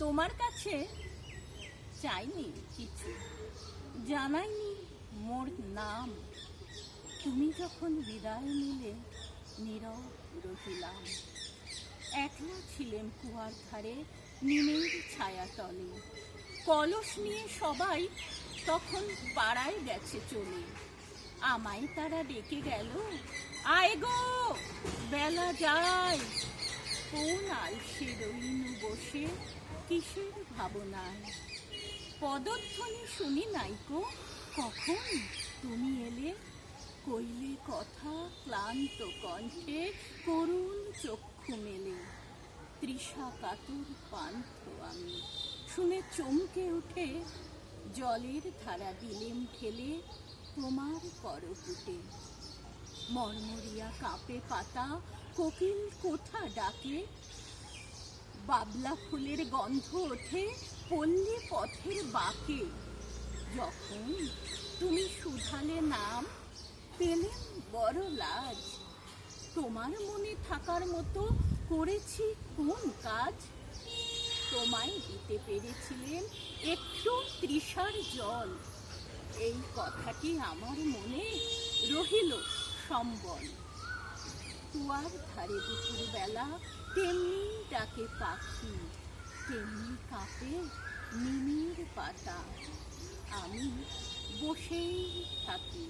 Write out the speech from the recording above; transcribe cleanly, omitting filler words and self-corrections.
তোমার কাছে চাইনি কিছু, জানাইনি মোর নাম। তুমি যখন বিদায় নিলে নীরব রহিলাম। একলা ছিলেম কুয়ার ধারে নিমের ছায়া তলে। কলস নিয়ে সবাই তখন পাড়ায় গেছে চলে। আমায় তারা ডেকে গেল, আয় গো বেলা যায়। কোন আলসে রইনু বসে কিসের ভাবনায়। পদধ্বনি শুনি নাইকো, কখন তুমি এলে। কইলে কথা ক্লান্ত কণ্ঠে, করুণ চক্ষু মেলে। তৃষা কাতর পান্থ আমি, শুনে চমকে উঠে জলের ধারা দিলেম ঠেলে তোমার করপুটে। মরমরিয়া কাঁপে পাতা, কোকিল কোথা ডাকে। বাবলা ফুলের গন্ধ ওঠে পল্লী পথের বাঁকে। যখন তুমি শুধালে নাম, পেলেম বড় লাজ। তোমার মনে থাকার মতো করেছি কোন কাজ। তোমায় দিতে পেরেছিলেন একটু তৃষার জল। এই কথাটি আমার মনে রহিল সম্বল। কুয়ার ধারে দুপুর বেলা তেমনি ডাকে পাখি, তেমনি কাঁপে নিমের পাতা। আমি বসেই থাকি।